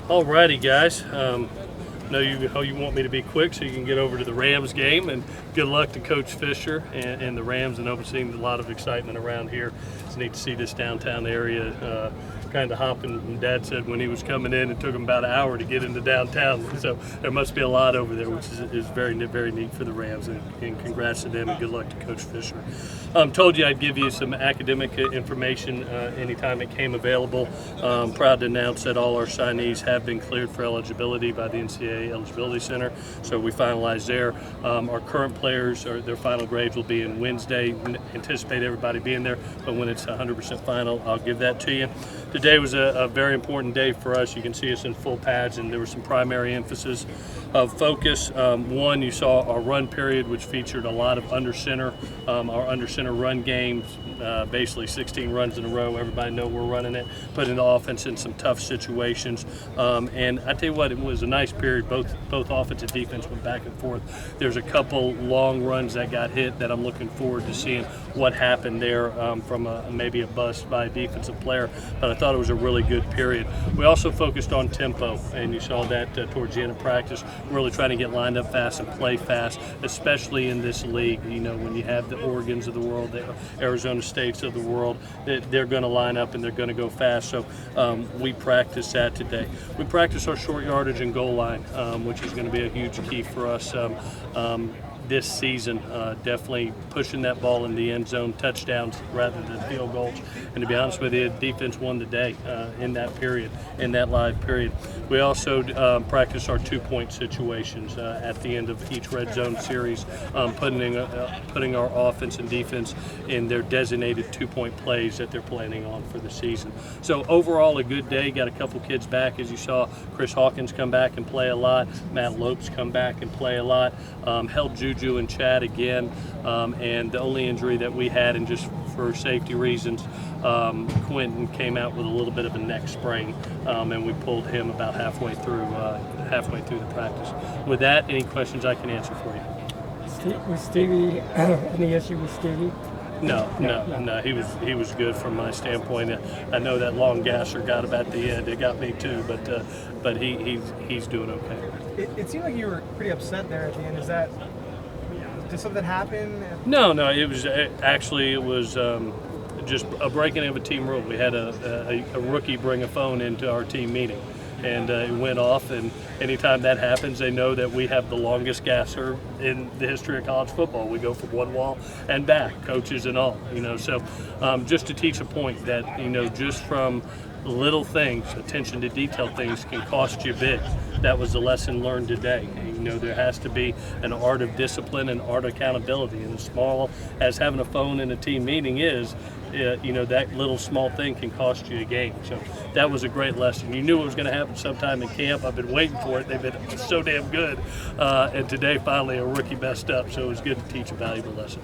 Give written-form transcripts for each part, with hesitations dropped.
Alrighty, guys. Know how you want me to be quick so you can get over to the Rams game, and good luck to Coach Fisher and the Rams. And I'm seeing a lot of excitement around here. It's neat to see this downtown area kind of hopping. And Dad said when he was coming in, it took him about an hour to get into downtown. So there must be a lot over there, which is very neat for the Rams. And congrats to them, and good luck to Coach Fisher. Told you I'd give you some academic information anytime it came available. Proud to announce that all our signees have been cleared for eligibility by the NCAA Eligibility Center, so we finalized there. Our current players, their final grades will be in Wednesday. Anticipate everybody being there, but when it's 100% final, I'll give that to you. Today was a very important day for us. You can see us in full pads, and there was some primary emphasis of focus. One, you saw our run period, which featured a lot of under center. Our under center run games, basically 16 runs in a row. Everybody know we're running it, putting the offense in some tough situations. And I tell you what, it was a nice period. Both offense and defense went back and forth. There's a couple long runs that got hit that I'm looking forward to seeing what happened there from maybe a bust by a defensive player. But I thought it was a really good period. We also focused on tempo, and you saw that towards the end of practice. Really trying to get lined up fast and play fast, especially in this league. You know, when you have the Oregons of the world, the Arizona States of the world, they're going to line up and they're going to go fast. So we practiced that today. We practiced our short yardage and goal line, which is going to be a huge key for us this season. Definitely pushing that ball in the end zone, touchdowns rather than field goals. And to be honest with you, defense won the day in that period, in that live period. We also practiced our 2-point situations at the end of each red zone series, putting our offense and defense in their designated 2-point plays that they're planning on for the season. So overall, a good day. Got a couple kids back, as you saw. Chris Hawkins come back and play a lot. Matt Lopes come back and play a lot. Held Juju and Chad again, and the only injury that we had, and just for safety reasons, Quentin came out with a little bit of a neck sprain, and we pulled him about halfway through the practice. With that, any questions I can answer for you? Was Stevie any issue with Stevie? No. He was good from my standpoint. I know that long gasser got him at the end. It got me too, but he's doing okay. It seemed like you were pretty upset there at the end. Did something happen? No. It was just a breaking of a team rule. We had a rookie bring a phone into our team meeting, and it went off. And anytime that happens, they know that we have the longest gasser in the history of college football. We go from one wall and back, coaches and all. So just to teach a point that just from little things, attention to detail things can cost you big. That was the lesson learned today. There has to be an art of discipline and art of accountability. And as small as having a phone in a team meeting is, that little small thing can cost you a game. So that was a great lesson. You knew it was going to happen sometime in camp. I've been waiting for it. They've been so damn good. And today, finally, a rookie messed up. So it was good to teach a valuable lesson.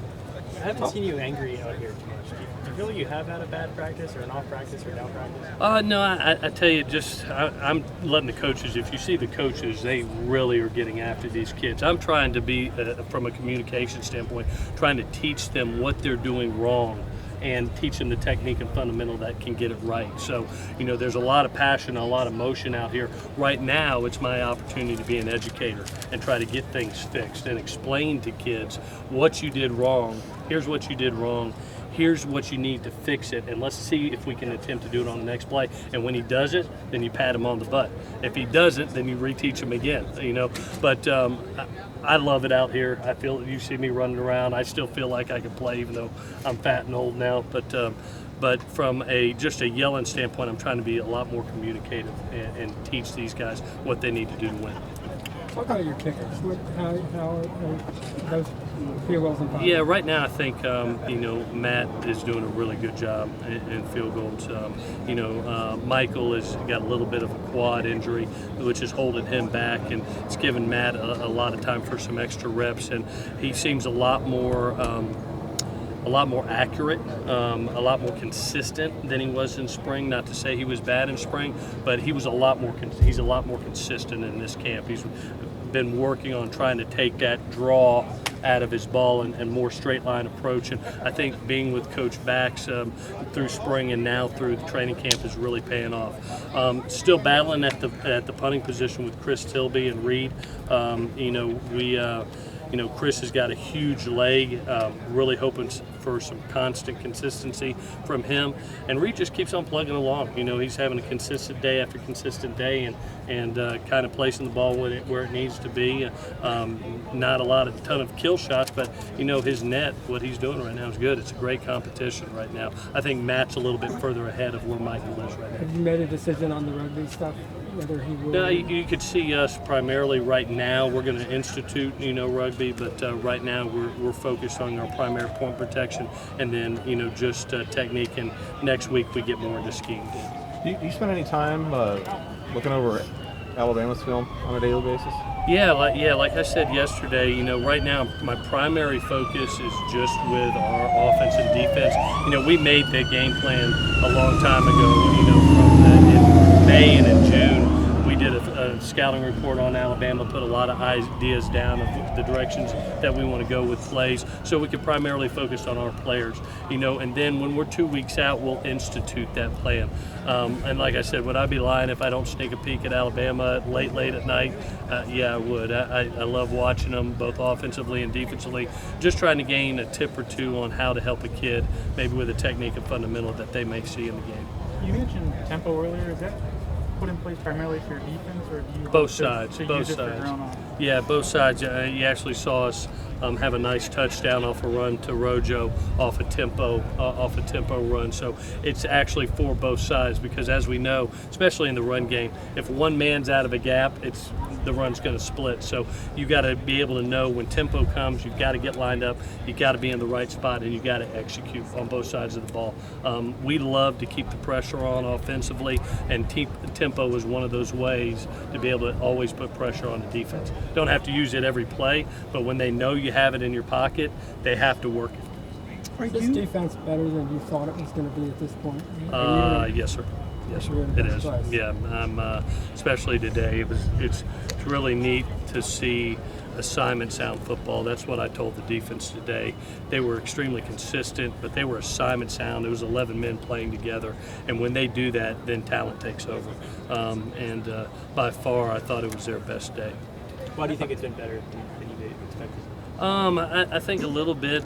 I haven't seen you angry out here too much. Do you feel like you have had a bad practice or an off practice or down practice? No, I tell you, I'm letting the coaches, if you see the coaches, they really are getting after these kids. I'm trying to be, from a communication standpoint, trying to teach them what they're doing wrong and teach them the technique and fundamental that can get it right. So, there's a lot of passion, a lot of motion out here. Right now, it's my opportunity to be an educator and try to get things fixed and explain to kids what you did wrong. Here's what you did wrong. Here's what you need to fix it, and let's see if we can attempt to do it on the next play. And when he does it, then you pat him on the butt. If he doesn't, then you reteach him again. But I love it out here. I feel you see me running around. I still feel like I can play, even though I'm fat and old now. But from just a yelling standpoint, I'm trying to be a lot more communicative and teach these guys what they need to do to win. Talk about your kickers. How those field goals and punts? Yeah, right now I think Matt is doing a really good job in field goals. Michael has got a little bit of a quad injury, which is holding him back, and it's given Matt a lot of time for some extra reps, and he seems a lot more accurate, a lot more consistent than he was in spring. Not to say he was bad in spring, but he's a lot more consistent in this camp. He's been working on trying to take that draw out of his ball and more straight line approach. And I think being with Coach Bax through spring and now through the training camp is really paying off. Still battling at the punting position with Chris Tilby and Reed. Chris has got a huge leg, really hoping for some constant consistency from him. And Reed just keeps on plugging along. He's having a consistent day after consistent day and kind of placing the ball where it needs to be. Not a ton of kill shots, but, his net, what he's doing right now is good. It's a great competition right now. I think Matt's a little bit further ahead of where Michael is right now. Have you made a decision on the rugby stuff? Whether he will. No, you could see us primarily right now. We're going to institute, rugby, but right now we're focused on our primary point protection, and then just technique. And next week we get more into scheme. Do you spend any time looking over Alabama's film on a daily basis? Yeah, like I said yesterday, right now my primary focus is just with our offense and defense. We made that game plan a long time ago. In May and in June, we did a scouting report on Alabama, put a lot of ideas down of the directions that we want to go with plays, so we could primarily focus on our players, and then when we're 2 weeks out, we'll institute that plan. And like I said, would I be lying if I don't sneak a peek at Alabama late at night? Yeah, I would. I love watching them both offensively and defensively, just trying to gain a tip or two on how to help a kid, maybe with a technique and fundamental that they may see in the game. You mentioned tempo earlier. Is that put in place primarily for your defense, or do you both sides? Both use it for your sides. own offense? Yeah, both sides. You actually saw us have a nice touchdown off a run to Rojo off a tempo run. So it's actually for both sides, because as we know, especially in the run game, if one man's out of a gap, the run's going to split. So you got to be able to know when tempo comes, you've got to get lined up, you got to be in the right spot, and you got to execute on both sides of the ball. We love to keep the pressure on offensively, and tempo is one of those ways to be able to always put pressure on the defense. Don't have to use it every play, but when they know you have it in your pocket, they have to work it. Is this defense better than you thought it was going to be at this point? Yes, sir. Yes, sir. It is. Yeah, especially today. It's really neat to see assignment sound football. That's what I told the defense today. They were extremely consistent, but they were assignment sound. It was 11 men playing together, and when they do that, then talent takes over. And by far, I thought it was their best day. Why do you think it's been better than you expected? I think a little bit,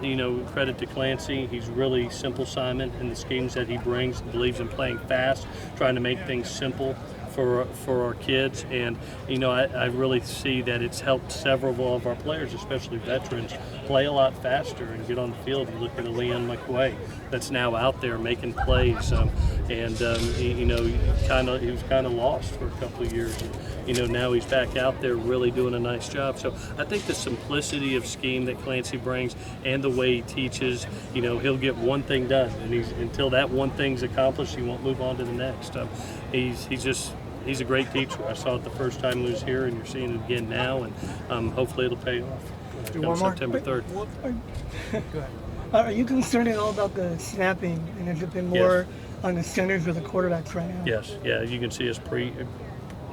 credit to Clancy. He's really simple Simon in the schemes that he brings. He believes in playing fast, trying to make things simple for our kids. And, I really see that it's helped several of our players, especially veterans, play a lot faster and get on the field. You look at Leon McQuay that's now out there making plays. He was kind of lost for a couple of years. And, now he's back out there really doing a nice job. So I think the simplicity of scheme that Clancy brings and the way he teaches, he'll get one thing done, and until that one thing's accomplished, he won't move on to the next. He's a great teacher. I saw it the first time he was here, and you're seeing it again now, and hopefully it'll pay off. Come September 3rd. Go ahead. Are you concerned at all about the snapping, and has it been more on the centers or the quarterbacks right now? Yes, yeah, you can see us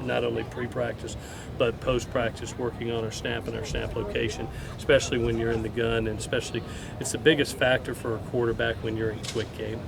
not only pre-practice, but post-practice working on our snap and our snap location, especially when you're in the gun, and especially it's the biggest factor for a quarterback when you're in a quick game,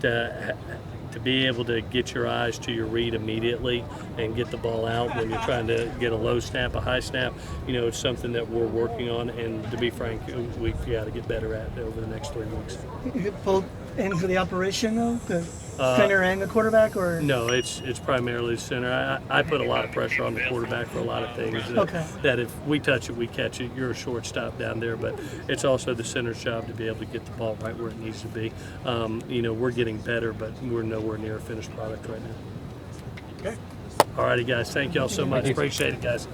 to be able to get your eyes to your read immediately and get the ball out when you're trying to get a low snap, a high snap. It's something that we're working on, and to be frank, we've got to get better at over the next 3 weeks. Is it both ends of the operation, though? The center and the quarterback, or? No, it's primarily the center. I put a lot of pressure on the quarterback for a lot of things. That if we touch it, we catch it. You're a shortstop down there, but it's also the center's job to be able to get the ball right where it needs to be. We're getting better, but we're nowhere near a finished product right now. Okay. All righty, guys. Thank y'all so much. Appreciate it, guys.